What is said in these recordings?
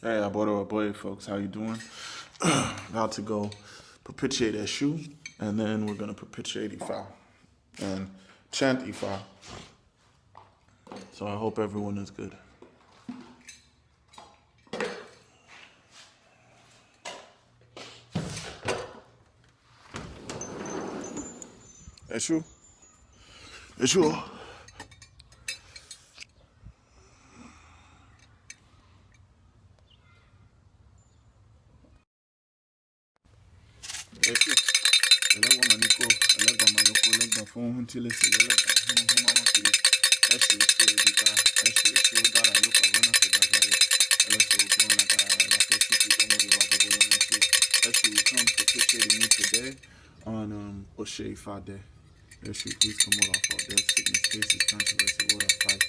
Hey, boy, folks, how you doing? About to go propitiate Eshu, and then we're gonna propitiate Ifa and chant Ifa. So I hope everyone is good. Eshu, Eshu, Eshu. Eleegua maniko, Eleegua manoko, Eleegua fun huntile si, Eleegua huma wakili. Eshu edita, Eshu dara loka wana se dagare. Eleso bon la dara la fesiti omori wa bobo yonchi. Eshu come propitiating you today on Ose Ifa Day. Eshu, please come out off all death, sickness, cases, controversy, word of fight,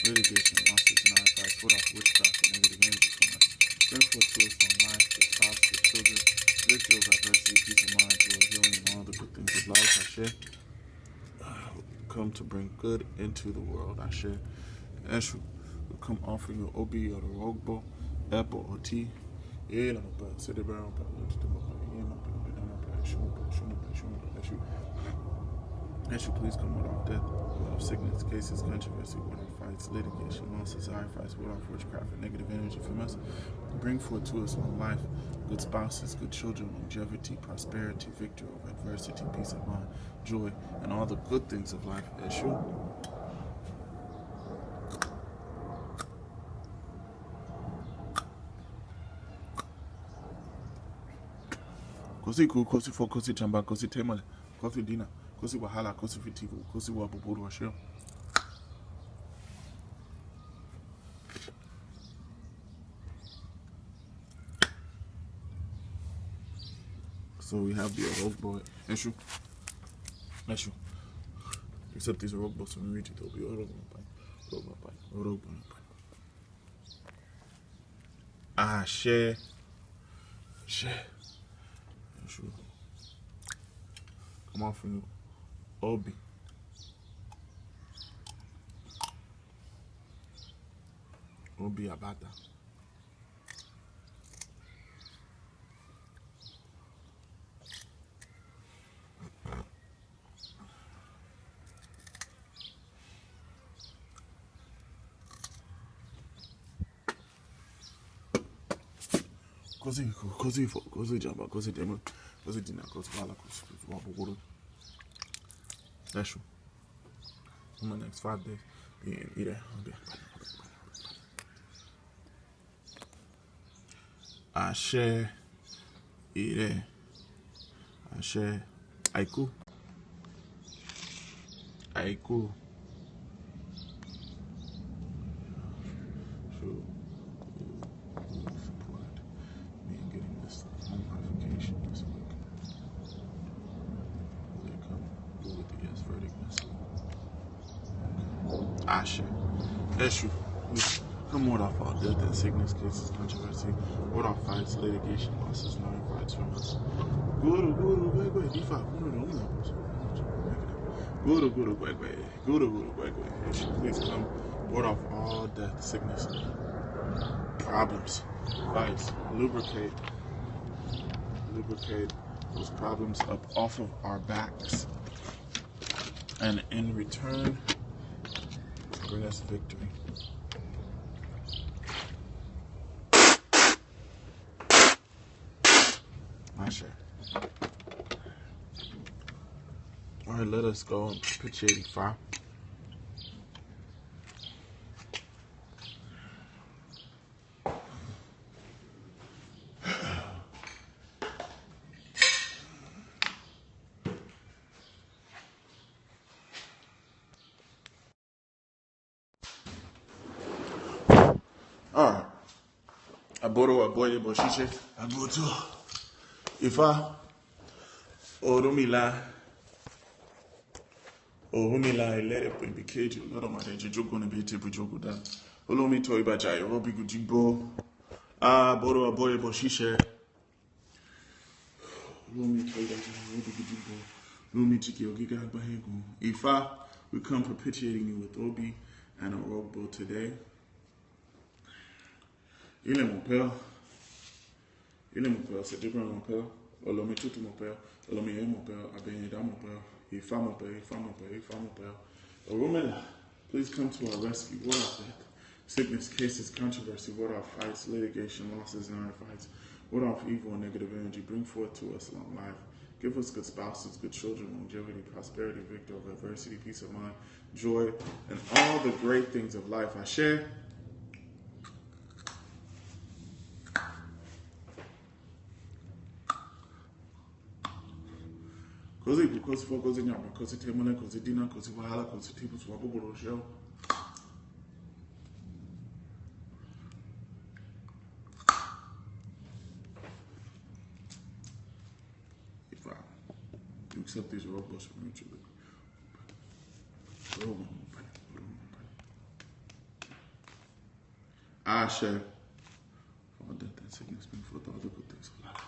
litigation, losses, and our fights, word off witchcraft, and negative energy from us. Bring forth to us on life, the spouse, the children, victory of adversity, peace of mind, joy, healing, and all the good things of life. I share. Come to bring good into the world. I share. Eshu, we come offering you obi or the rogbo, apple or tea. Eshu. Eshu, please come ward off death, ward off sickness, cases, controversy, ward off fights, litigation, losses, high fights, ward off witchcraft and negative energy from us. Bring forth to us long life, good spouses, good children, longevity, prosperity, victory over adversity, peace of mind, joy, and all the good things of life. Eshu. Kosi ku, kosi fo, kosi chamba, kosi temale, kosi dina, kosi wahala, kosi fitivu, kosi wabuburu washio. So we have the Orogbo. Eshu. Eshu. Except these Orogbos, when we reach it, they'll be Orogbo. Share. Eshu. Come on from you. Obi. Obi Abata. Kosi jamba, kosi demo, kosi dina, kosi wala, kosi wabuguru. Eshu. In the next 5 days, being either. Ashe, ire. Ashe, aiku. Aiku. Support me in getting this home modification this week. Will they come through with the yes verdict this week? Okay. Ashe. Eshu. Come ward off all death and sickness, cases, controversy, ward off fights, litigation, losses, and other fights from us. Guru, gwegwe, Ifa, Guru, gwegwe. Eshu, please come ward off all death, sickness, problems, fights, lubricate those problems up off of our backs, and in return, bring us victory. Ashe. All right, let us go and propitiate Ifa. Alright. Aboro aboye boshiche. Aboto. Ifa. Orumila ilere pembikeji. Loro mareje jogo na bete bujogo da. Olomi to ibaja Robi gujibo. Aboro aboye boshiche. Olomi to ibaja Robi gujibo. Olomi chiki ogiga bahegu. Ifa, we come propitiating you with Obi and Orogbo today. Il est mon père. Il est mon père. C'est Dieu mon père. Olomi tout mon père. Olomi est mon père. Abenida mon père. Ifa mon père. Ifa mon père. Ifa mon père. Oromela, please come to our rescue. Ward off death, sickness, cases, controversy. Ward off fights, litigation, losses, and our fights. Ward off evil and negative energy. Bring forth to us long life. Give us good spouses, good children, longevity, prosperity, victory over adversity, peace of mind, joy, and all the great things of life. I share. Così, così fu, così nyama, così temune, così dina, così wahala, così tipo su wabubolo show. If you accept these robots mutually. I share all death and sickness, bring forth all the good things of life.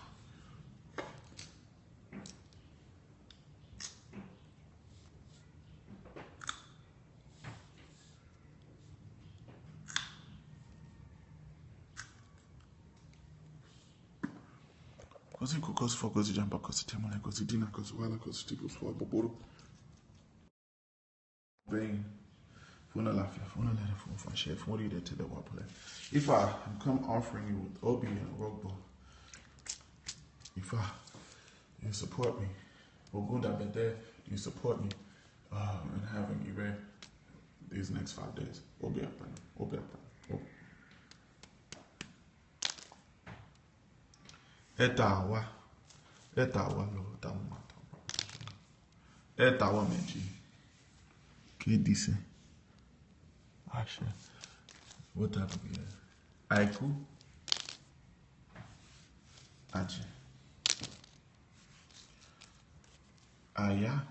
Così così fu, così giampa, così temune, così dina, così wahala, così tipo su wabubolo. Bem. Funa lafia, funa lere, funa fashe, funa ride to the wapole. Ifa, I'm come offering you with obi and rogbo. Ifa, you support me. Ogunda bede, you support me in having Ire these next 5 days. Obi apan, obi apan. Etawa lo, tauma. Etawa meji. Que disse? Acha. What type of year? Aiku. Ache. Aya.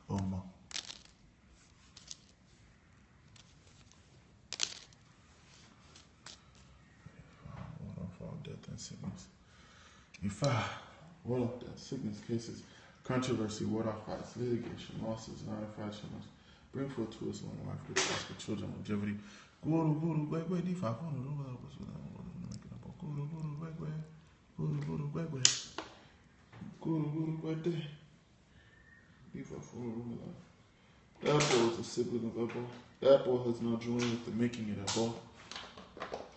Omo. What of all death and sickness? Ifa. What of death, sickness, cases, controversy, ward off fights, litigation, losses, and unfaithfulness. Bring forth to us long life, good prosper children, longevity. Guru, guru, gwe, gwe, di fa, guru, guru, guru, gwe, gwe. Guru, guru, gwe, de. Di fa, guru, that boy is a sibling of Ebo. That boy has now joined with the making it Ebo.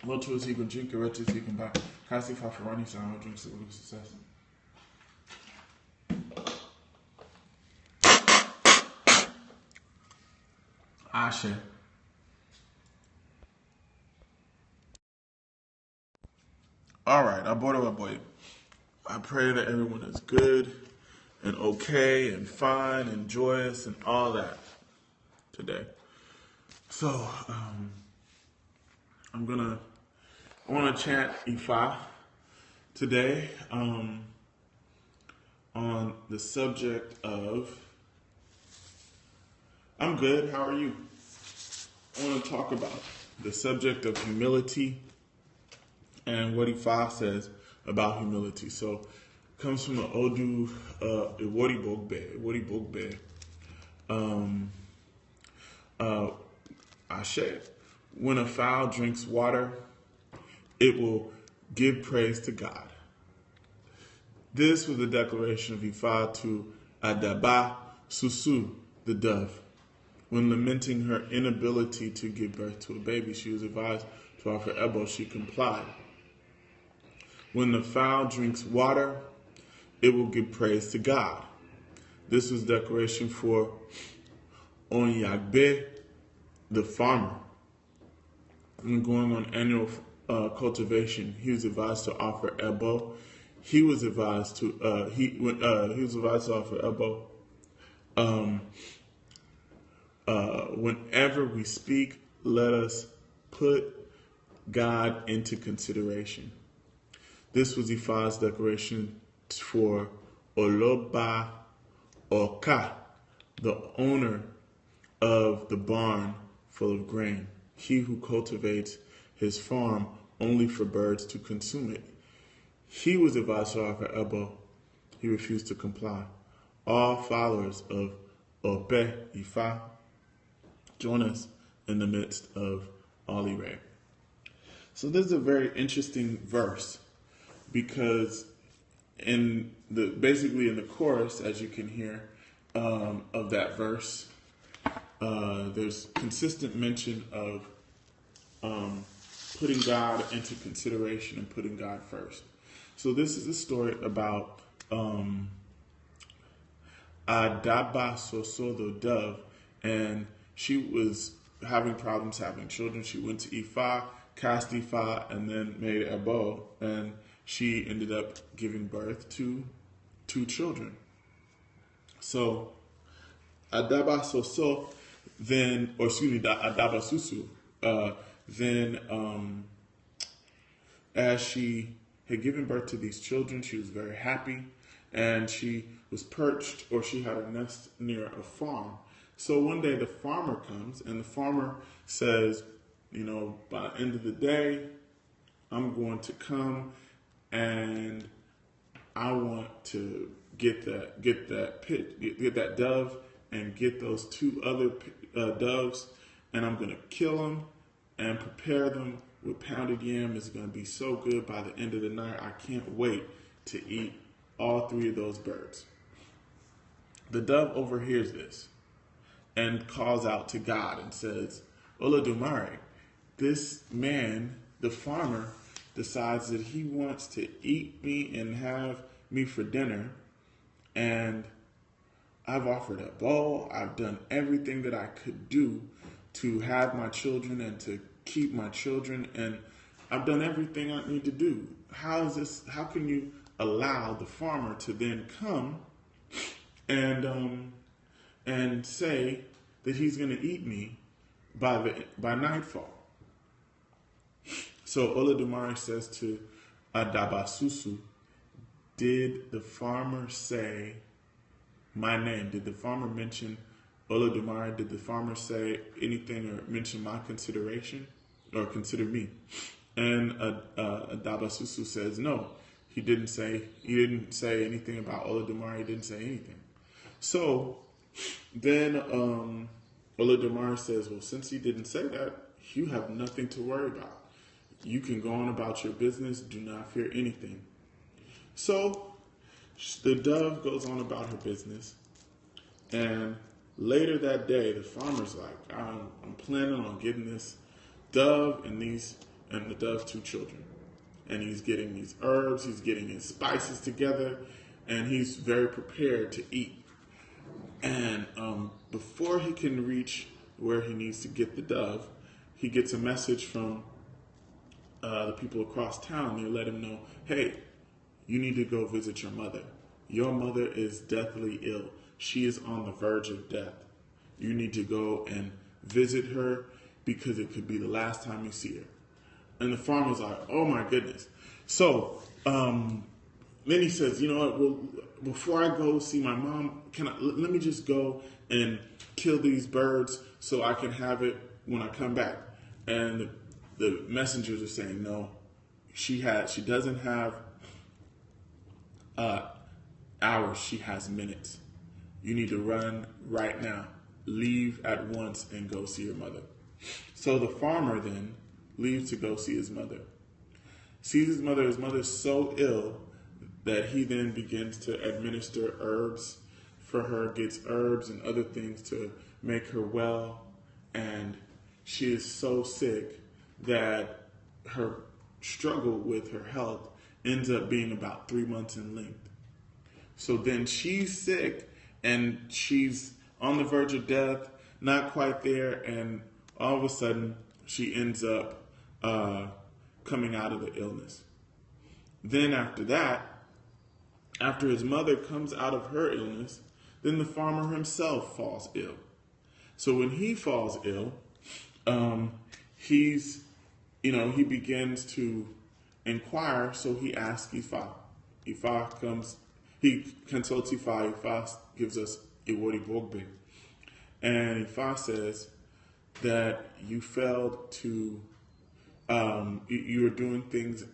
What tools he can drink, or he can buy. Kasi fa farani sa no drink sibling success. Ashe. All right, I bought it, boy. I pray that everyone is good and okay and fine and joyous and all that today. So, I want to chant Ifa today on the subject of, I'm good, how are you? I want to talk about the subject of humility and what Ifa says about humility. So, it comes from the Odu iwori bogbe. Ashe. When a fowl drinks water, it will give praise to God. This was the declaration of Ifa to Adaba Susu, the dove. When lamenting her inability to give birth to a baby, she was advised to offer Ebo. She complied. When the fowl drinks water, it will give praise to God. This was declaration for Onyagbe, the farmer. When going on annual cultivation, he was advised to offer Ebo. He was advised to offer Ebo. Whenever we speak, let us put God into consideration. This was Ifa's declaration for Oloba Oka, the owner of the barn full of grain. He who cultivates his farm only for birds to consume it. He was advised to offer Ebo. He refused to comply. All followers of Ose Ifa, join us in the midst of Olire. So this is a very interesting verse because basically in the chorus, as you can hear, of that verse, there's consistent mention of putting God into consideration and putting God first. So this is a story about Adaba Soso, the dove, and she was having problems having children. She went to Ifa, cast Ifa, and then made a bow, and she ended up giving birth to 2 children. So Adaba Soso Adaba Susu, then as she had given birth to these children, she was very happy, and she was perched, or she had a nest near a farm. So one day the farmer comes, and the farmer says, by the end of the day, I'm going to come, and I want to get that dove, and get those 2 other doves, and I'm going to kill them and prepare them with pounded yam. It's going to be so good by the end of the night. I can't wait to eat all 3 of those birds. The dove overhears this and calls out to God and says, Olodumare, this man, the farmer, decides that he wants to eat me and have me for dinner, and I've offered a bow. I've done everything that I could do to have my children and to keep my children, and I've done everything I need to do. How can you allow the farmer to then come and say that he's going to eat me by nightfall? So Olodumare says to Adabasusu, did the farmer say my name? Did the farmer mention Olodumare? Did the farmer say anything or mention my consideration or consider me? And Adabasusu says no. He didn't say anything about Olodumare. He didn't say anything. So then Olodumare says, well, since he didn't say that, you have nothing to worry about. You can go on about your business. Do not fear anything. So the dove goes on about her business, and later that day, the farmer's like, I'm planning on getting this dove and the dove's 2 children. And he's getting these herbs, he's getting his spices together, and he's very prepared to eat. And before he can reach where he needs to get the dove, he gets a message from the people across town. They let him know, hey, you need to go visit your mother. Your mother is deathly ill. She is on the verge of death. You need to go and visit her because it could be the last time you see her. And the farmer's like, oh my goodness. So then he says, you know what, well, before I go see my mom, let me just go and kill these birds so I can have it when I come back. And the messengers are saying, no, she doesn't have hours, she has minutes. You need to run right now. Leave at once and go see your mother. So the farmer then leaves to go see his mother. Sees his mother's so ill that he then begins to administer herbs for her, gets herbs and other things to make her well, and she is so sick that her struggle with her health ends up being about 3 months in length. So then she's sick and she's on the verge of death, not quite there, and all of a sudden she ends up coming out of the illness. Then after that, after his mother comes out of her illness, then the farmer himself falls ill. So when he falls ill, he begins to inquire, so he asks Ifa. Ifa comes, he consults Ifa. Ifa gives us iwori bogbe. And Ifa says that you failed to, you are doing things,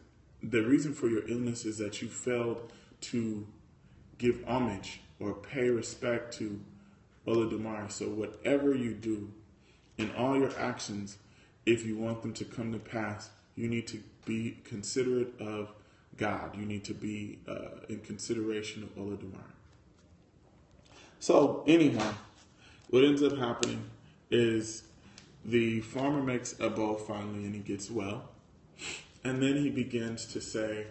the reason for your illness is that you failed to give homage or pay respect to Olodumare. So whatever you do, In all your actions, if you want them to come to pass, you need to be considerate of God. You need to be in consideration of Olodumare. So anyhow, what ends up happening is the farmer makes a bow finally and he gets well. And then he begins to say,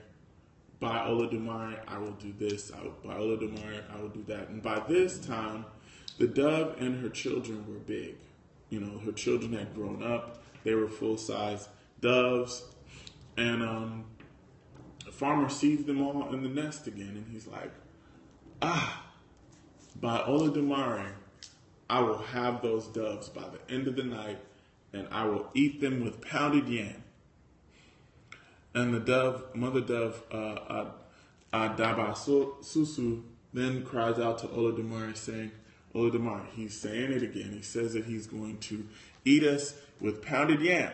by Olodumare, I will do this. By Olodumare, I will do that. And by this time, the dove and her children were big. You know, her children had grown up. They were full-size doves. And the farmer sees them all in the nest again. And he's like, by Olodumare, I will have those doves by the end of the night, and I will eat them with pounded yam. And the dove, mother dove, Daba Susu, then cries out to Olodumare saying, Olodumare, he's saying it again. He says that he's going to eat us with pounded yam.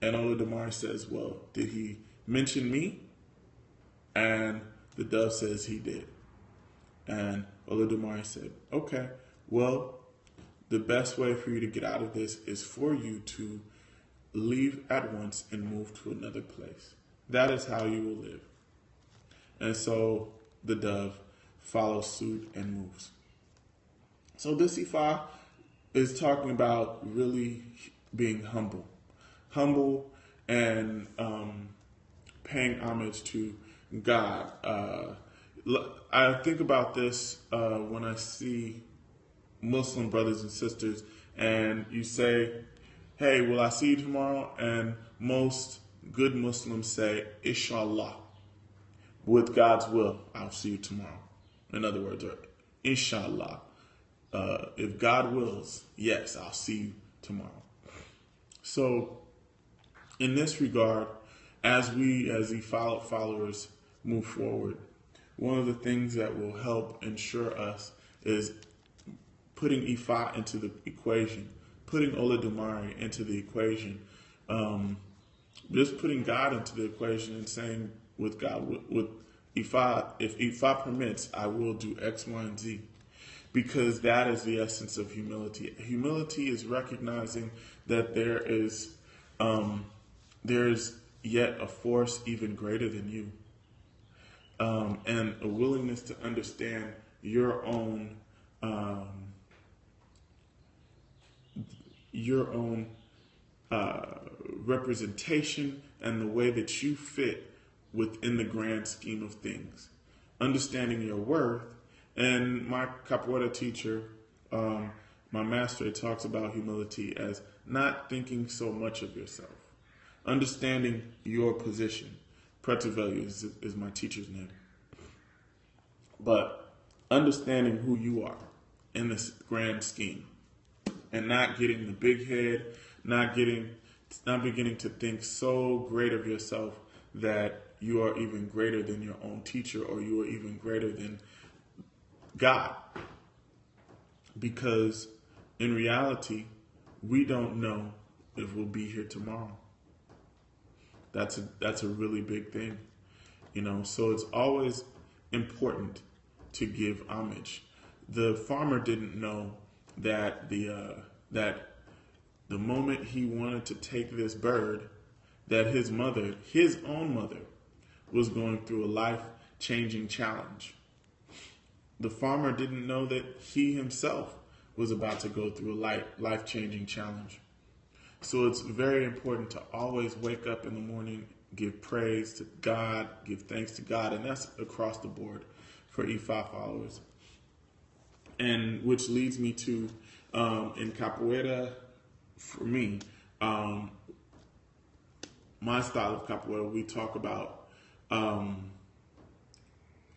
And Olodumare says, well, did he mention me? And the dove says he did. And Olodumare said, okay, well, the best way for you to get out of this is for you to leave at once and move to another place. That is how you will live. And so the dove follows suit and moves. So this Ifa is talking about really being humble. Humble and paying homage to God. I think about this when I see Muslim brothers and sisters and you say, hey, will I see you tomorrow? And most good Muslims say, Inshallah. With God's will, I'll see you tomorrow. In other words, Inshallah. If God wills, yes, I'll see you tomorrow. So, in this regard, as we, as the followers, move forward, one of the things that will help ensure us is putting Ifa into the equation, putting Olodumare into the equation, just putting God into the equation and saying with God, with Ifa, if Ifa permits, I will do X, Y, and Z. Because that is the essence of humility. Humility is recognizing that there is yet a force even greater than you. And a willingness to understand your own representation and the way that you fit within the grand scheme of things. Understanding your worth. And my capoeira teacher, my master, talks about humility as not thinking so much of yourself. Understanding your position. Pretivelli is my teacher's name. But understanding who you are in this grand scheme. And not getting the big head, not beginning to think so great of yourself that you are even greater than your own teacher or you are even greater than God. Because in reality, we don't know if we'll be here tomorrow. That's a really big thing, you know. So it's always important to give homage. The farmer didn't know that the moment he wanted to take this bird, that his own mother, was going through a life-changing challenge. The farmer didn't know that he himself was about to go through a life-changing challenge. So it's very important to always wake up in the morning, give praise to God, give thanks to God, and that's across the board for Ifa followers. And which leads me to, in capoeira, for me, my style of capoeira, we talk about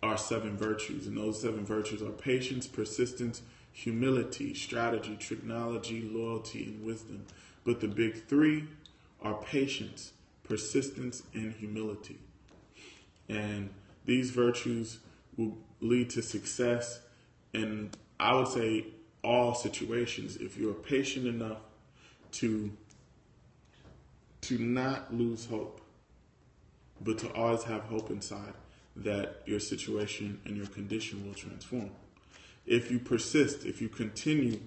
our 7 virtues, and those 7 virtues are patience, persistence, humility, strategy, technology, loyalty, and wisdom. But the big 3 are patience, persistence, and humility. And these virtues will lead to success in, I would say, all situations. If you're patient enough to not lose hope, but to always have hope inside that your situation and your condition will transform. If you persist, if you continue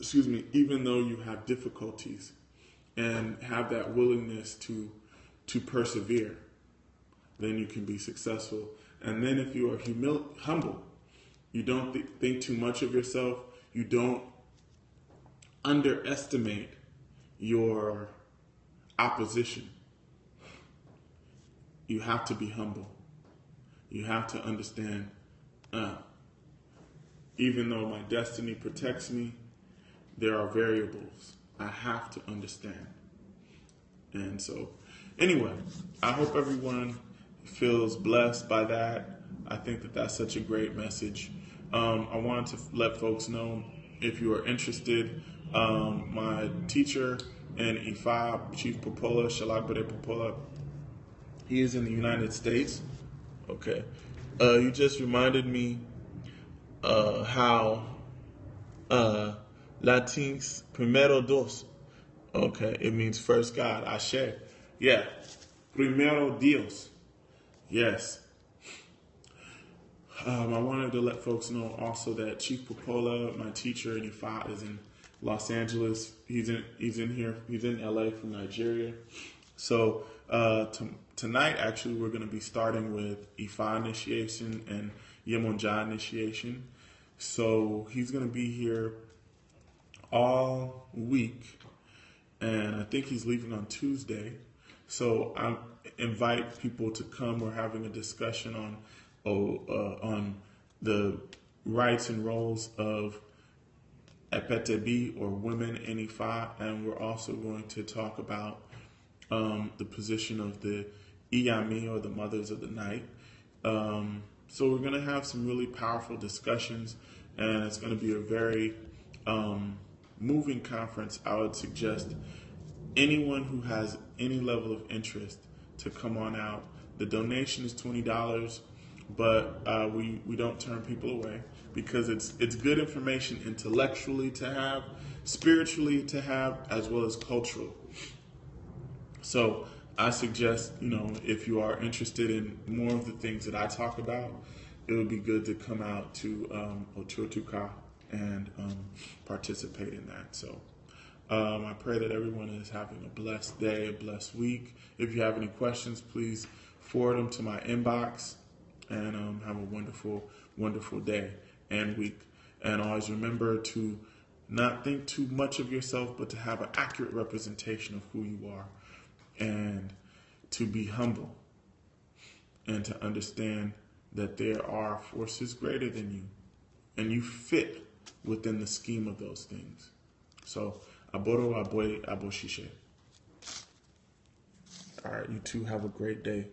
excuse me, even though you have difficulties, and have that willingness to persevere, then you can be successful. And then if you are humble, you don't think too much of yourself, you don't underestimate your opposition. You have to be humble. You have to understand, even though my destiny protects me, there are variables I have to understand. And so, anyway, I hope everyone feels blessed by that. I think that that's such a great message. I wanted to let folks know, if you are interested, my teacher in Ifa, Chief Popola, Shalagbade Popola, he is in the United States. Okay. You just reminded me how Latin's primero dos. Okay, it means first God. Ashe. Yeah. Primero Dios. Yes. I wanted to let folks know also that Chief Popola, my teacher in Ifa, is in Los Angeles. He's in here. He's in LA from Nigeria. So tonight, actually, we're going to be starting with Ifa initiation and Yemonja initiation. So he's going to be here all week, and I think he's leaving on Tuesday. So I invite people to come. We're having a discussion on the rights and roles of Epetebi, or women in Ifa, and we're also going to talk about the position of the Iyami, or the mothers of the night. So we're going to have some really powerful discussions, and it's going to be a very moving conference. I would suggest anyone who has any level of interest to come on out. The donation is $20, but we don't turn people away, because it's good information intellectually to have, spiritually to have, as well as cultural. So I suggest, if you are interested in more of the things that I talk about, it would be good to come out to Otutuka and participate in that. So I pray that everyone is having a blessed day, a blessed week. If you have any questions, please forward them to my inbox, and have a wonderful, wonderful day and week. And always remember to not think too much of yourself, but to have an accurate representation of who you are, and to be humble, and to understand that there are forces greater than you, and you fit within the scheme of those things. So, aboro aboe aboshishe. All right, you two have a great day.